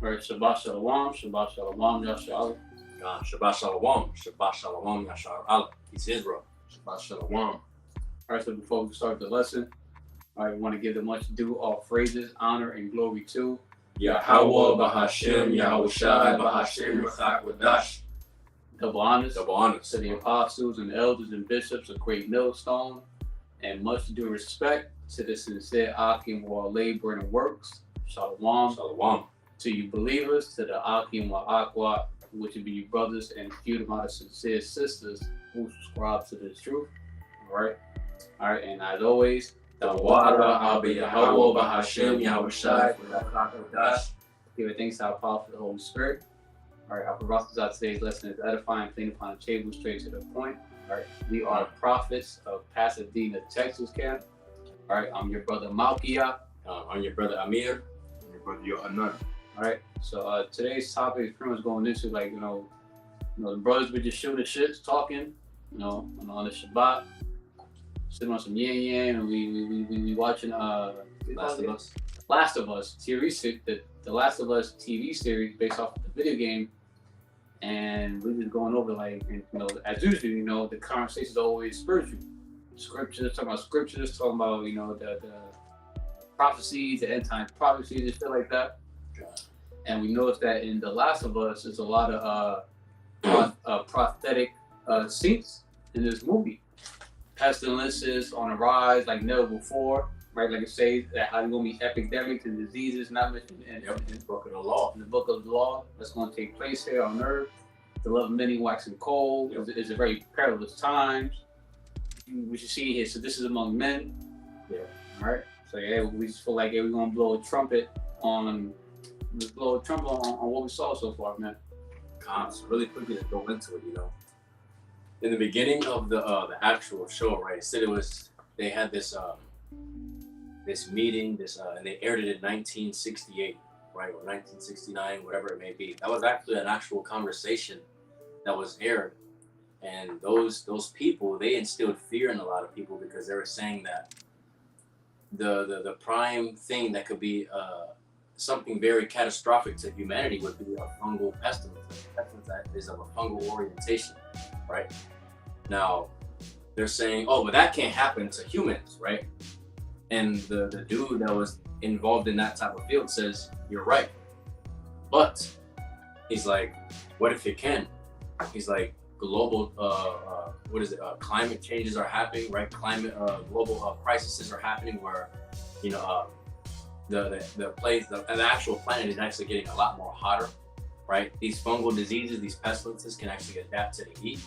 Right, Shabbat Shalom, Shabbat Shalom, Yashar. Shabbat Shalom, Yashar Allah. Peace Israel. Shabbat Shalom. All right, so before we start the lesson, I want to give the much due all praises, honor, and glory to YAHAWAH, BAHASHAM, YAHWASHI, BAHASHAM, HAQADASH. double honors Double honors to the apostles and elders and bishops of Great Millstone, and much due respect to the sincere Akim who are laboring in works. Shalom. Shalom. To you believers, to the Akim wa which would be you brothers and few of my sincere sisters who subscribe to the truth. All right, and as always, the water I'll be YAHAWAH, BAHASHAM, YAHWASHI, HAQADASH. Give thanks to our powerful the Holy Spirit. All right, our purpose of today's lesson is edifying, clean upon the table, straight to the point. All right, we are the prophets of Pasadena, Texas camp. All right, I'm your brother Malkia. I'm your brother Amir. And your brother Yohanan. All right, so today's topic is pretty much going into like the brothers were just shooting shit, talking, on the Shabbat, sitting on some yang, and we watching Last of Us. Last of Us TV, the Last of Us TV series based off of the video game, and we was going over like, as usual, the conversation is always spiritual, scriptures, talking about the prophecies, the end time prophecies, and shit like that. And we noticed that in The Last of Us, there's a lot of prophetic scenes in this movie. Pestilences on a rise like never before, right? Like it says that how there's gonna be epidemics and diseases not mentioned in the book of the law. In the book of the law, that's going to take place here on earth. The love of many waxing cold. It's a very perilous times. We should see here. So this is among men. Yeah. All right. So yeah, we just feel like we're gonna blow a trumpet on. Let's blow a trumpet on what we saw so far, man. So really quickly to go into it, in the beginning of the actual show, right? It said they had this meeting, and they aired it in 1968, right, or 1969, whatever it may be. That was actually an actual conversation that was aired, and those people, they instilled fear in a lot of people because they were saying that the prime thing that could be something very catastrophic to humanity would be a fungal pestilence. A pestilence that is of a fungal orientation, right? Now, they're saying, oh, but that can't happen to humans, right? And the dude that was involved in that type of field says, you're right. But he's like, what if it can? He's like, global, climate changes are happening, right? Global crises are happening where, the actual planet is actually getting a lot more hotter, right? These fungal diseases, these pestilences can actually adapt to the heat.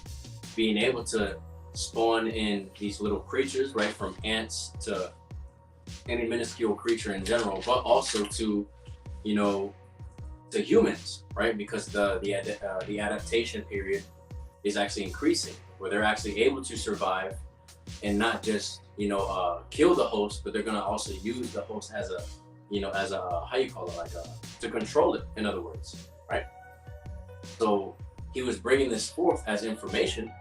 Being able to spawn in these little creatures, right, from ants to any minuscule creature in general, but also to, to humans, right? Because the adaptation period is actually increasing, where they're actually able to survive and not just kill the host, but they're gonna also use the host as a how you call it, to control it, in other words, right? So he was bringing this forth as information,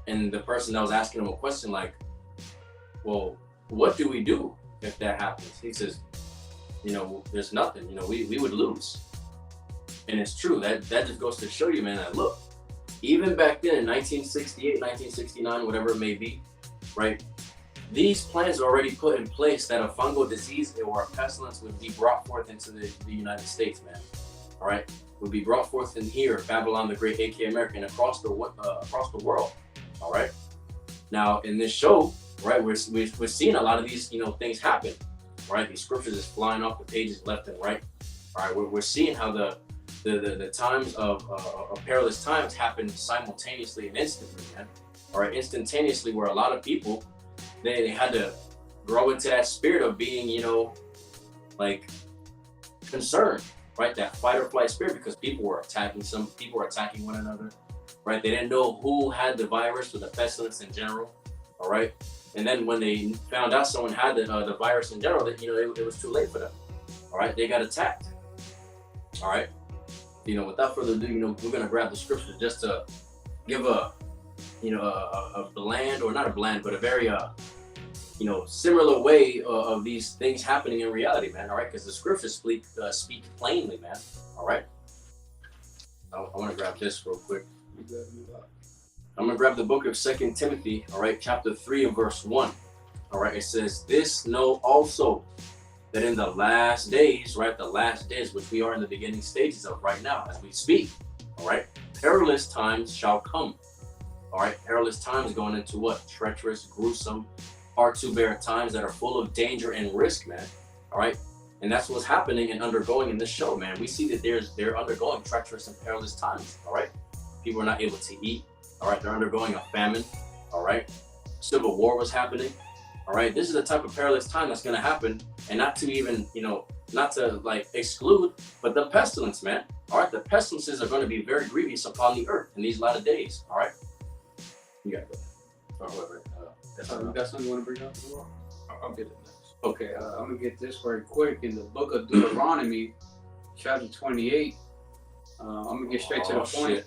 and the person that was asking him a question like, well, what do we do if that happens? He says, there's nothing, we would lose. And it's true, that just goes to show you, man, that look, even back then in 1968, 1969, whatever it may be, right? These plans are already put in place that a fungal disease or a pestilence would be brought forth into the United States, man. All right, would be brought forth in here, Babylon the Great, aka America, and across the world. All right. Now in this show, right, we're seeing a lot of these things happen. Right, these scriptures is flying off the pages left and right. All right, we're seeing how the times of perilous times happen simultaneously and instantly, man. All right, instantaneously, where a lot of people they had to grow into that spirit of being, concerned, right? That fight or flight spirit, because people were attacking one another, right? They didn't know who had the virus or the pestilence in general, all right? And then when they found out someone had the virus in general, that it was too late for them, all right? They got attacked, all right? Without further ado, we're gonna grab the scripture just to give a bland, or not a bland, but a very similar way of these things happening in reality, man. All right, because the scriptures speak plainly, man. All right. I want to grab this real quick. I'm gonna grab the book of 2 Timothy. All right, chapter 3 and verse 1. All right, it says, "This know also, that in the last days, right, the last days, which we are in the beginning stages of right now as we speak, all right, perilous times shall come." All right, perilous times going into what? Treacherous, gruesome, hard to bear times that are full of danger and risk, man. All right, and that's what's happening and undergoing in this show, man. We see that they're undergoing treacherous and perilous times. All right, people are not able to eat. All right, they're undergoing a famine. All right, civil war was happening. All right, this is the type of perilous time that's going to happen, and not to even, not to like exclude, but the pestilence, man. All right, the pestilences are going to be very grievous upon the earth in these latter days. All right, you got it. Or whoever. You got something you want to bring up? I'll get it next. Okay, I'm gonna get this very quick. In the book of Deuteronomy, chapter 28, I'm gonna get straight to the point. Shit.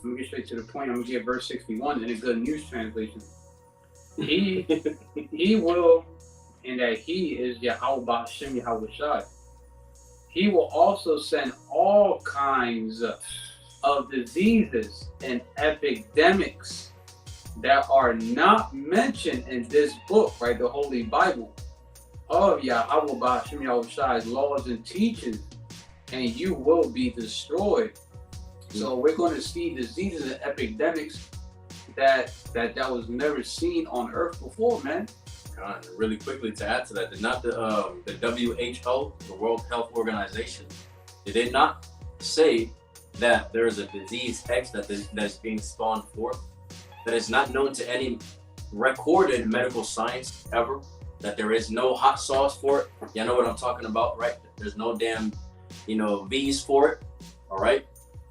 I'm gonna get straight to the point. I'm gonna get verse 61 in a Good News translation. He will, and that he is YAHAWASHI, YAHAWASHI. He will also send all kinds of diseases and epidemics that are not mentioned in this book, right? The Holy Bible of YAHAWASHI, YAHAWASHI's laws and teachings, and you will be destroyed. So we're going to see diseases and epidemics that was never seen on earth before, man. God, really quickly to add to that, did not the WHO, the World Health Organization, did they not say that there is a disease X that's being spawned forth that is not known to any recorded medical science ever? That there is no hot sauce for it. You know what I'm talking about, right? There's no damn, V's for it. All right.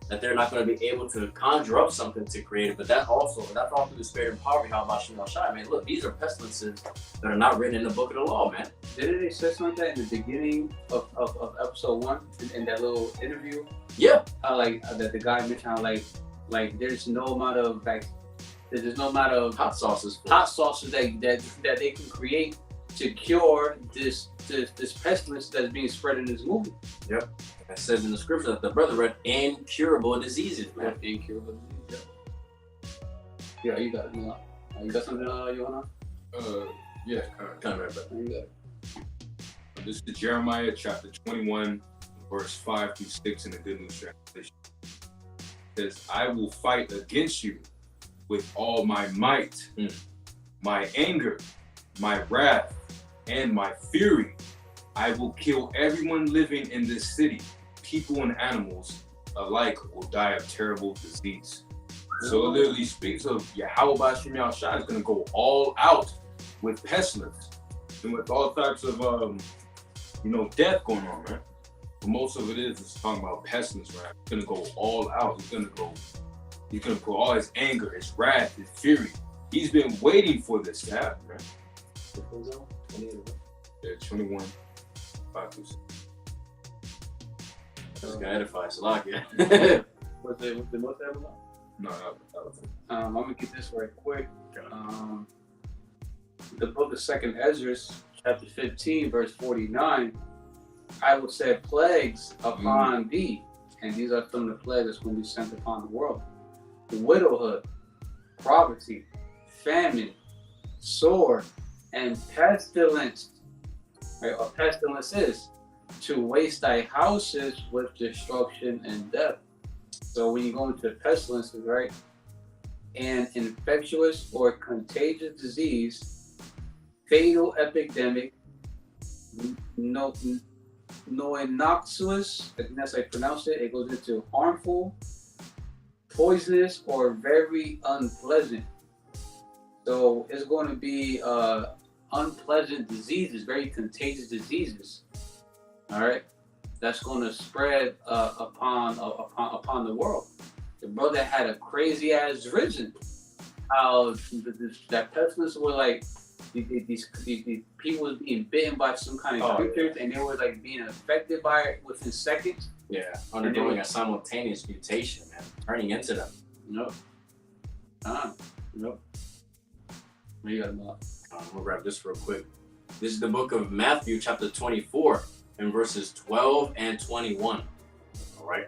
That they're not going to be able to conjure up something to create it, but that's all through the spirit and power of YAHAWASHI. I mean, look, these are pestilences that are not written in the book of the law, man. Didn't they say something like that in the beginning of episode 1 in that little interview? Yeah. How that the guy mentioned how like there's no amount of hot sauces that they can create to cure this pestilence that's being spread in this movie. Yep. It says in the scripture that the brother read incurable diseases, man. Incurable diseases. Yeah, you got it. You got something you wanna? Yeah, kind of. You got it. This is Jeremiah chapter 21, verse 5 through 6 in the Good News translation. It says, "I will fight against you with all my might, my anger, my wrath, and my fury. I will kill everyone living in this city. People and animals alike will die of terrible disease." So it literally speaks of YAHAWASHI YAHAWASHI is going to go all out with pestilence and with all types of, death going on, man. But most of it is talking about pestilence, right? He's going to go all out. He's going to put all his anger, his wrath, his fury. He's been waiting for this to happen, man. Yeah, 21, 5 through 6. This guy edifies a lot, yeah. Was the most ever? No, that was it. I'm gonna get this right quick. The book of 2nd Ezra, chapter 15, verse 49. "I will send plagues upon thee," and these are some of the plagues that's going to be sent upon the world: widowhood, poverty, famine, sword, and pestilence. Right? A pestilence is to waste thy houses with destruction and death. So when you go into pestilences, right, an infectious or contagious disease, fatal epidemic, noinoxus, I think that's how I pronounce it. It goes into harmful, poisonous, or very unpleasant. So it's going to be unpleasant diseases, very contagious diseases. All right, that's going to spread upon the world. The brother had a crazy ass vision. How that pestilence were like these people was being bitten by some kind of creatures, and they were like being affected by it within seconds. Yeah, undergoing a simultaneous mutation, man, turning into them. Nope. Nope. What you got about? I'm gonna grab this real quick. This is the book of Matthew, chapter 24, and verses 12 and 21. All right.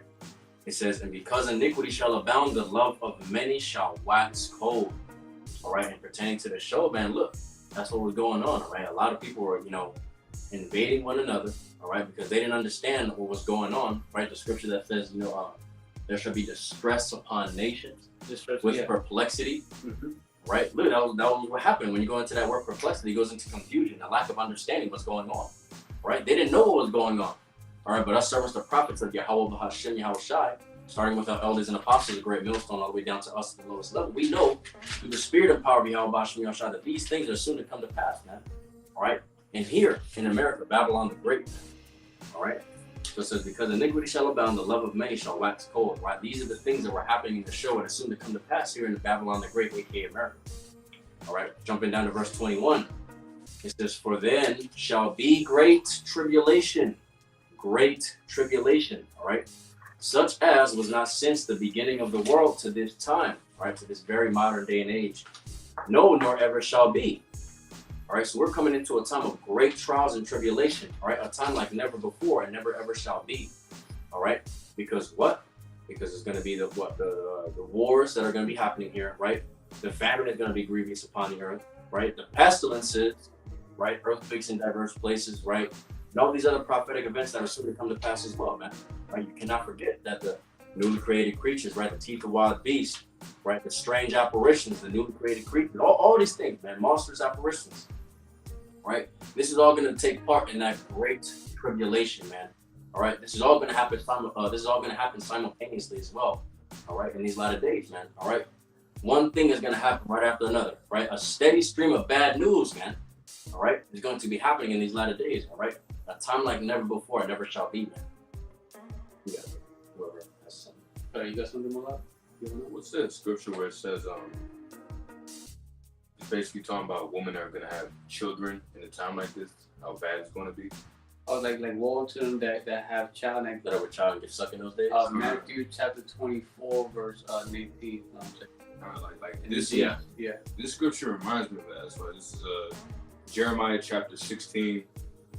It says, and because iniquity shall abound, the love of many shall wax cold. All right. And pertaining to the show, man, look, that's what was going on. All right. A lot of people were, invading one another. All right. Because they didn't understand what was going on. Right. The scripture that says, there shall be distress upon nations with perplexity. Mm-hmm. Right. Look, that was what happened when you go into that word perplexity. It goes into confusion, a lack of understanding what's going on. Right. They didn't know what was going on. All right, but us servants, the prophets of YAHAWAH, BAHASHAM, YAHAWASHI, starting with our elders and apostles, a great millstone, all the way down to us at the lowest level, we know through the spirit and power of YAHAWAH, BAHASHAM, YAHAWASHI, that these things are soon to come to pass, man. All right, and here in America, Babylon the Great, all right. So it says, because iniquity shall abound, the love of many shall wax cold. Right, these are the things that were happening in the show and are soon to come to pass here in the Babylon the Great, aka America. All right, jumping down to verse 21, it says, for then shall be great tribulation. Great tribulation, all right, such as was not since the beginning of the world to this time, right, to this very modern day and age, no, nor ever shall be. All right, so we're coming into a time of great trials and tribulation, all right, a time like never before and never ever shall be. All right, because what? Because it's going to be the wars that are going to be happening here, right? The famine is going to be grievous upon the earth, right? The pestilences, right? Earthquakes in diverse places, right? And all these other prophetic events that are soon to come to pass as well, man. Right? You cannot forget that the newly created creatures, right? The teeth of wild beasts, right? The strange apparitions, the newly created creatures, all these things, man. Monstrous apparitions, right? This is all going to take part in that great tribulation, man. All right. This is all going to happen. This is all going to happen simultaneously as well. All right. In these latter days, man. All right. One thing is going to happen right after another, right? A steady stream of bad news, man. All right. Is going to be happening in these latter days. All right. A time like never before, it never shall be, man. Yeah. Whoever has something. You got something more up? What's that scripture where it says, it's basically talking about women are going to have children in a time like this, how bad it's going to be? Oh, like woe to them that have child and that have a child and get sucked in those days? Matthew chapter 24, verse 19. Like this, yeah. This scripture reminds me of that. So this is Jeremiah chapter 16,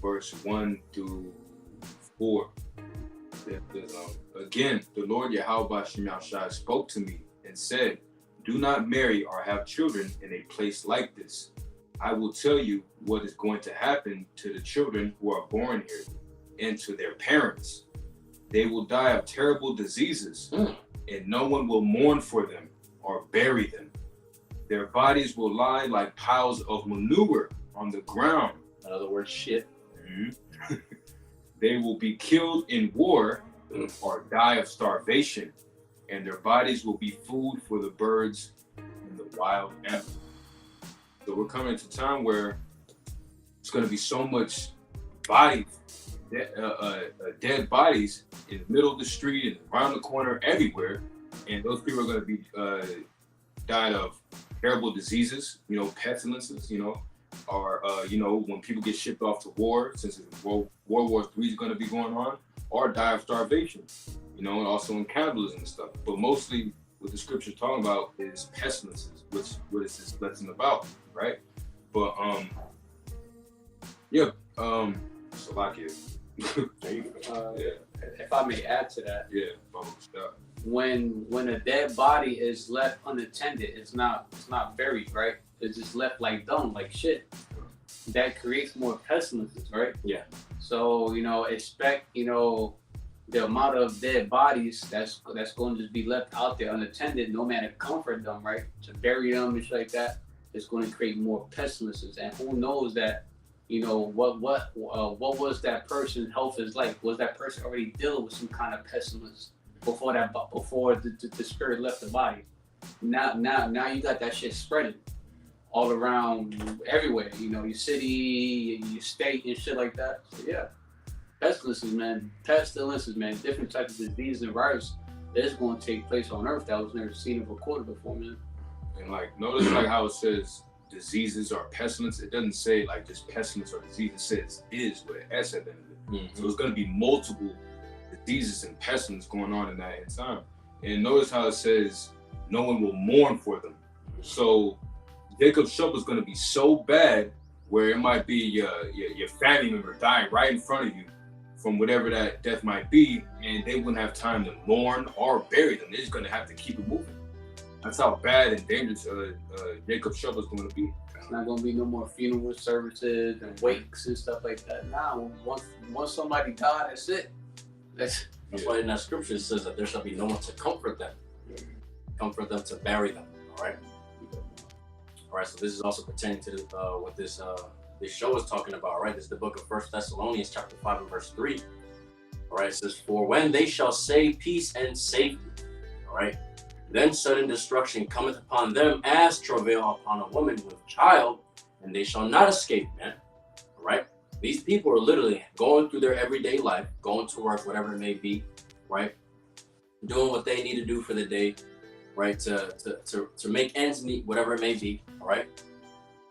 verse 1 through 4. Again, the Lord YAHAWASHI spoke to me and said, do not marry or have children in a place like this. I will tell you what is going to happen to the children who are born here and to their parents. They will die of terrible diseases, and no one will mourn for them or bury them. Their bodies will lie like piles of manure on the ground. In other words, shit. Mm-hmm. They will be killed in war or die of starvation, and their bodies will be food for the birds and the wild animals. So we're coming to a time where it's going to be so much bodies, dead bodies in the middle of the street and around the corner, everywhere, and those people are going to be died of terrible diseases, pestilences, or when people get shipped off to war, since World War III is going to be going on, or die of starvation, and also in cannibalism and stuff. But mostly what the scripture is talking about is pestilences, which what is this lesson about, right? But Salakia. If I may add to that, Stop. when a dead body is left unattended, it's not buried, right? It's just left like dung, like shit. That creates more pestilences, right? Yeah. So expect the amount of dead bodies that's going to just be left out there unattended. No man to comfort them, right? To bury them and shit like that, it's going to create more pestilences. And who knows that what was that person's health is like? Was that person already dealing with some kind of pestilence before the spirit left the body? Now you got that shit spreading all around everywhere, your city, your state and shit like that. So yeah, pestilences, man, different types of diseases and viruses that's going to take place on earth that was never seen or recorded before, man. And notice how it says diseases or pestilence. It doesn't say just pestilence or disease. It says is with an S at the end of it. So it's going to be multiple diseases and pestilence going on in that time. And notice how it says no one will mourn for them. So Jacob's trouble is going to be so bad where it might be your family member dying right in front of you from whatever that death might be, and they wouldn't have time to mourn or bury them. They're just going to have to keep it moving. That's how bad and dangerous Jacob's trouble is going to be. It's not going to be no more funeral services and wakes and stuff like that. Now, once somebody died, that's it. That's why in that scripture it says that there shall be no one to comfort them to bury them. All right. All right. So this is also pertaining to what this show is talking about. Right. This is the book of 1 Thessalonians chapter 5 and verse 3. All right. It says, for when they shall say peace and safety. All right. Then sudden destruction cometh upon them as travail upon a woman with child, and they shall not escape, man. All right? These people are literally going through their everyday life, going to work, whatever it may be, right? Doing what they need to do for the day, right? To make ends meet, whatever it may be, all right?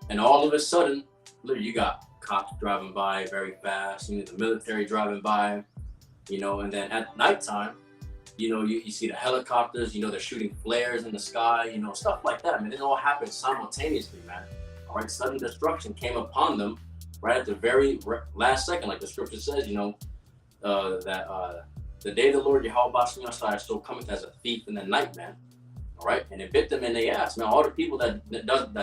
And all of a sudden, literally, you got cops driving by very fast, you know, the military driving by, you know, and then at nighttime, you know, you see the helicopters, you know, they're shooting flares in the sky, you know, stuff like that. I mean, it all happened simultaneously, man. All right, sudden destruction came upon them right at the very last second, like the scripture says, you know, that the day of the Lord YAHAWASHI so cometh as a thief in the night, man. All right, and it bit them in the ass, man. All the people that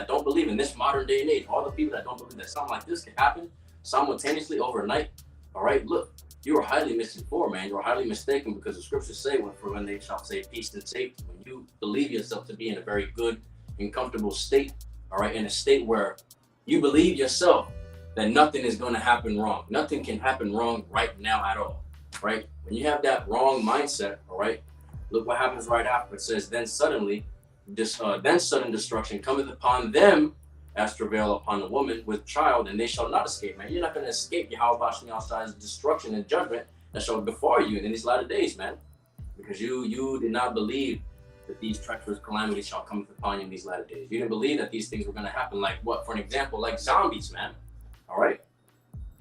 don't believe in this modern day and age, all the people that don't believe that something like this can happen simultaneously overnight. All right, look. You are highly misinformed, man. You are highly mistaken, because the scriptures say when they shall say peace and safety, when you believe yourself to be in a very good and comfortable state, all right, in a state where you believe yourself that nothing is going to happen wrong. Nothing can happen wrong right now at all, right? When you have that wrong mindset, all right, look what happens right after. It says, then sudden destruction cometh upon them as travail upon a woman with child, and they shall not escape, man. You're not going to escape YAHAWASHI's destruction and judgment that shall befall you in these latter days, man. Because you did not believe that these treacherous calamities shall come upon you in these latter days. You didn't believe that these things were going to happen, like what? For an example, like zombies, man. All right?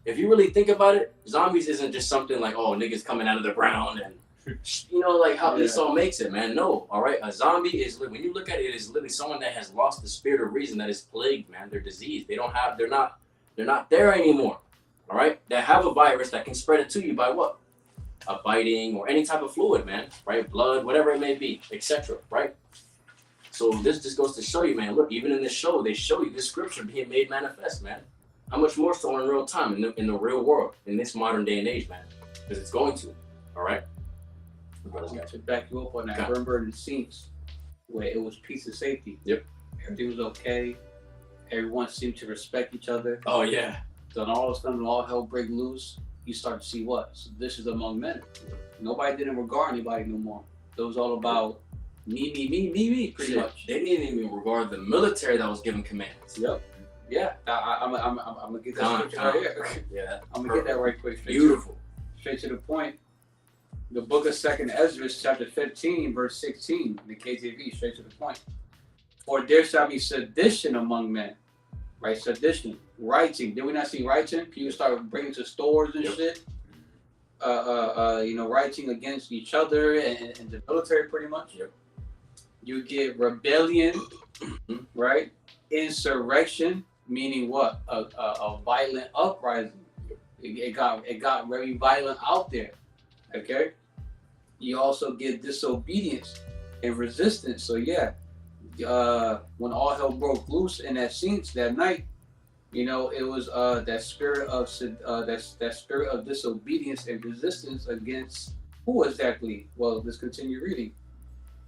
If you really think about it, zombies isn't just something like, oh, niggas coming out of the ground and, you know, like how this all makes it, man. No, all right? A zombie is, when you look at it, is literally someone that has lost the spirit of reason, that is plagued, man. They're diseased. They're not there anymore, all right? They have a virus that can spread it to you by what? A biting or any type of fluid, man, right? Blood, whatever it may be, etc., right? So this just goes to show you, man, look, even in this show, they show you this scripture being made manifest, man. How much more so in real time, in the real world, in this modern day and age, man? Because it's going to, all right? To back you up on that, remember in the scenes where it was peace and safety. Yep. Everything was okay. Everyone seemed to respect each other. Oh, yeah. Then all of a sudden, all hell break loose. You start to see what? So this is among men. Nobody didn't regard anybody no more. It was all about me, pretty much. They didn't even regard the military that was giving commands. Yep. Yeah. I'm gonna get that scripture right here. Yeah. I'm gonna get that right quick. Beautiful. Straight to the point. The book of 2nd Ezra, chapter 15, verse 16, the KJV, straight to the point. For there shall be sedition among men, right? Sedition, rioting. Did we not see rioting? People start bringing to stores and shit. You know, rioting against each other and the military, pretty much. Yep. You get rebellion, right? Insurrection, meaning what? A violent uprising. It got very violent out there. Okay. You also get disobedience and resistance. So yeah, when all hell broke loose in that scene that night, you know, it was that spirit of disobedience and resistance against who exactly? Well, let's continue reading.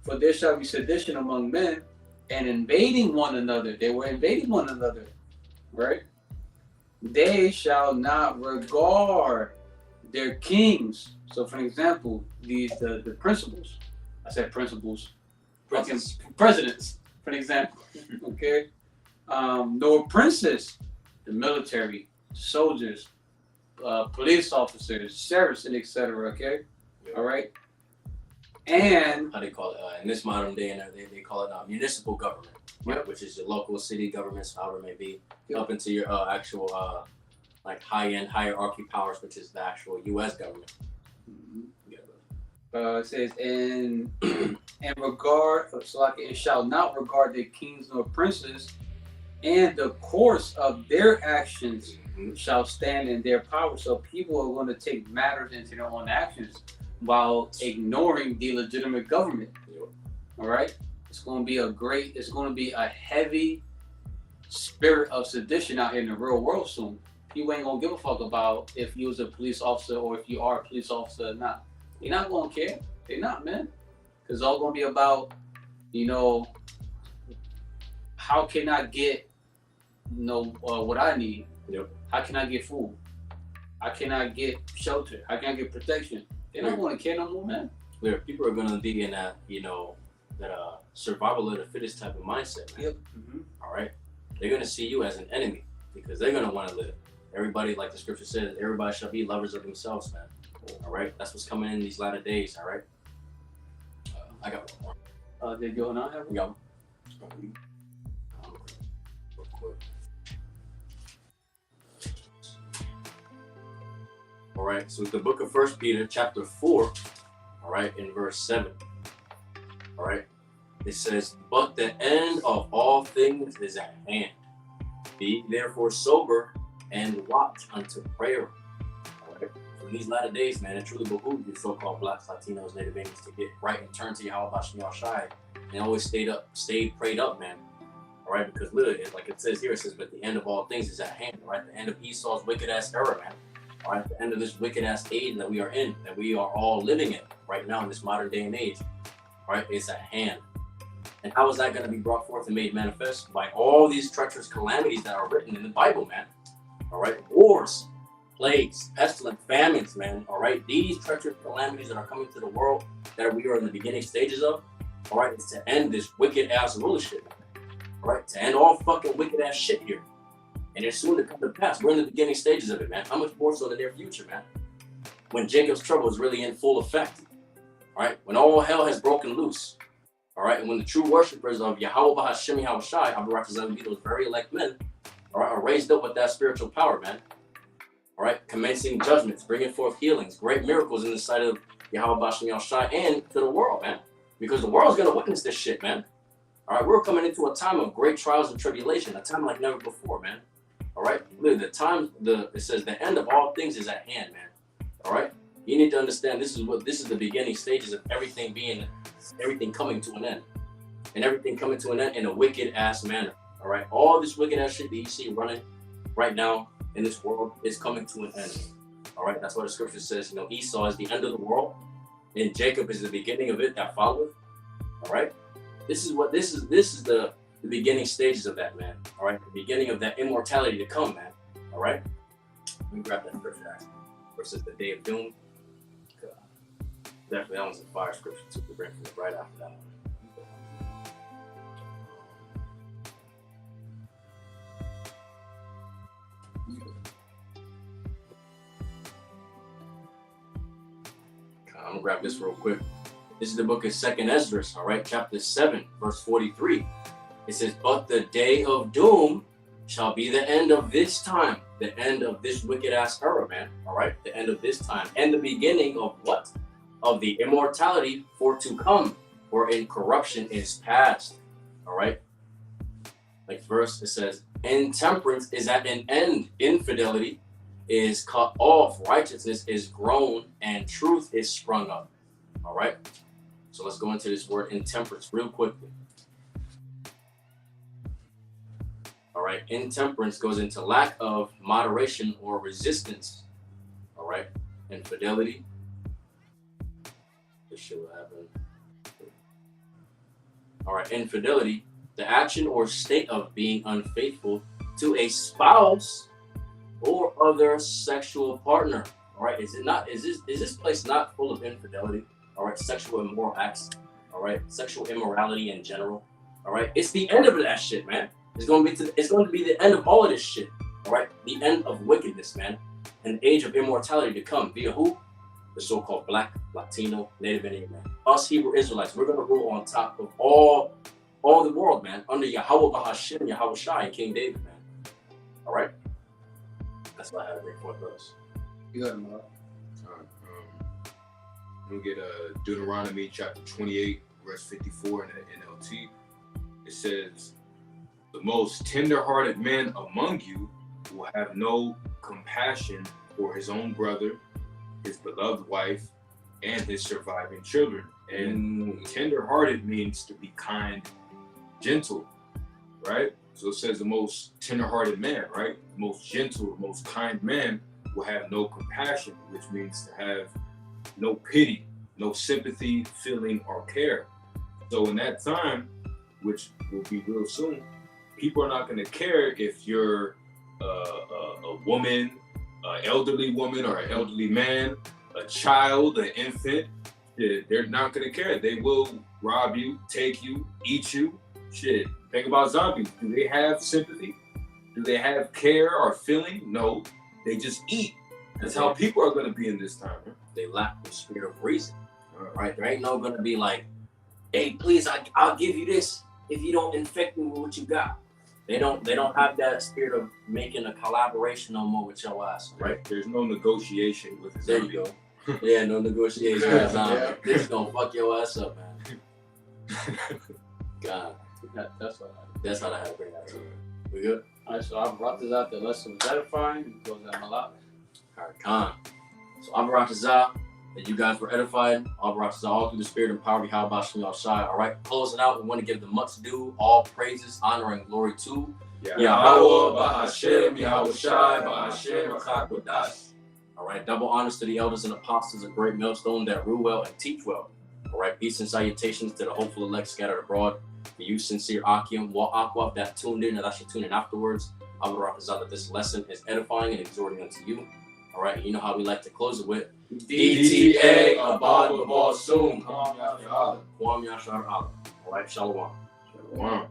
For there shall be sedition among men, and invading one another. They were invading one another, right? They shall not regard their kings. So, for example, the principals. I said principals. Presidents, for example. Okay. Nor princes, the military, soldiers, police officers, sheriffs, and etc. Okay. Yeah. All right. And how they call it in this modern day, and they call it municipal government, right? Yep. Which is your local city governments, however it may be, Yep. up into your actual like high-end hierarchy powers, which is the actual U.S. government. It says and regard, so like it shall not regard their kings nor princes, and the course of their actions shall stand in their power. So people are going to take matters into their own actions while ignoring the legitimate government. All right, it's going to be a heavy spirit of sedition out here in the real world soon. People ain't gonna give a fuck about if you was a police officer or if you are a police officer or not. You're not gonna care. They're not, man. It's all gonna be about, how can I get, what I need? Yep. How can I get food? How can I get shelter? How can I get protection? They're not gonna care no more, man. Where people are gonna be in that, that survival of the fittest type of mindset, man. Yep. All right. They're gonna see you as an enemy because they're gonna want to live. Everybody, like the scripture says, everybody shall be lovers of themselves, man. All right. That's what's coming in these latter days. All right. I got one more. Did you not have one? We got one. All right, so the book of 1 Peter chapter 4, all right, in verse 7, all right, it says, but the end of all things is at hand. Be therefore sober and watch unto prayer. All right, so these latter days, man, it truly behooves you so-called blacks, Latinos, Native Indians to get right and turn to YAHAWASHI and always stay prayed up, man. All right, because literally, like it says here, it says, but the end of all things is at hand, right? The end of Esau's wicked ass era, man. All right, the end of this wicked ass age that we are in, that we are all living in right now in this modern day and age, all right, it's at hand. And how is that going to be brought forth and made manifest? By all these treacherous calamities that are written in the Bible, man. All right, wars, plagues, pestilence, famines, man. All right, these treacherous calamities that are coming to the world that we are in the beginning stages of, all right, it's to end this wicked ass rulership, man. All right, to end all fucking wicked ass shit here. And it's soon to come to pass. We're in the beginning stages of it, man. How much more so in the near future, man? When Jacob's trouble is really in full effect. All right, when all hell has broken loose. All right, and when the true worshipers of Yahawah BAHASHAM YAHAWASHI, I'll be representing those very elect men, all right, are raised up with that spiritual power, man. All right, commencing judgments, bringing forth healings, great miracles in the sight of Yahawah BAHASHAM YAHAWASHI and to the world, man. Because the world's going to witness this shit, man. All right, we're coming into a time of great trials and tribulation, a time like never before, man. All right, literally it says the end of all things is at hand, man. All right, you need to understand this is the beginning stages of everything coming to an end, and everything coming to an end in a wicked ass manner. All right, all this wicked ass shit that you see running right now in this world is coming to an end. All right, that's why the scripture says, Esau is the end of the world, and Jacob is the beginning of it that followeth. All right, this is the beginning stages of that, man. All right, the beginning of that immortality to come, man. All right, let me grab that scripture versus the day of doom. Definitely, that one's a fire scripture too. We bring it right after that one. I'm gonna grab this real quick. This is the book of 2nd Esdras, all right, chapter 7, verse 43. It says, but the day of doom shall be the end of this time, the end of this wicked ass era, man. All right, the end of this time, and the beginning of what? Of the immortality for to come, wherein corruption is past. All right, like verse, it says, intemperance is at an end, infidelity is cut off, righteousness is grown, and truth is sprung up. All right, so let's go into this word intemperance real quickly. All right, intemperance goes into lack of moderation or resistance. All right, infidelity. This shit will happen. All right, infidelity, the action or state of being unfaithful to a spouse or other sexual partner. All right, is this place not full of infidelity? All right, sexual immoral acts. All right, sexual immorality in general. All right, it's the end of that shit, man. It's going to be the end of all of this shit. All right, the end of wickedness, man, and the age of immortality to come via who? The so-called black, Latino, Native Indian man. Us Hebrew Israelites, we're going to rule on top of all the world, man, under Yahawah BAHASHAM YAHAWASHI and King David, man. All right, that's what I had to bring forth, brothers. You got him, We'll get Deuteronomy chapter 28, verse 54 in the NLT. It says, the most tender-hearted man among you will have no compassion for his own brother, his beloved wife, and his surviving children. And tender-hearted means to be kind, gentle, right? So it says the most tender-hearted man, right? The most gentle, the most kind man will have no compassion, which means to have no pity, no sympathy, feeling, or care. So in that time, which will be real soon, people are not going to care if you're a woman, an elderly woman or an elderly man, a child, an infant. They're not going to care. They will rob you, take you, eat you. Shit. Think about zombies. Do they have sympathy? Do they have care or feeling? No. They just eat. That's how people are going to be in this time. Huh? They lack the spirit of reason. Right? There ain't no going to be like, hey, please, I'll give you this if you don't infect me with what you got. They don't have that spirit of making a collaboration no more with your ass. Right? There's no negotiation with the zombie. There you go. Yeah, no negotiation. This is gonna fuck your ass up, man. God. That's how I have a great attitude. We good? Alright, so I brought this out. The lesson was edifying. It goes down a lot. Alright, Khan. So I brought this out that you guys were edified. I brought this out all through the spirit and power of YAHAWASHI. Alright, closing out, we want to give the much due, all praises, honor, and glory to YAHAWAH, BAHASHAM, YAHAWASHI, BAHASHAM, HAQADASH. All right, double honors to the elders and apostles, a great millstone that rule well and teach well. All right, peace and salutations to the hopeful elect scattered abroad. For you sincere Akim, Aqua that tuned in, and that should tune in afterwards. I would represent that this lesson is edifying and exhorting unto you. All right, you know how we like to close it with DTA, abad b'bal soon. Kwam Yashar Allah. All right, shalom. Shalom.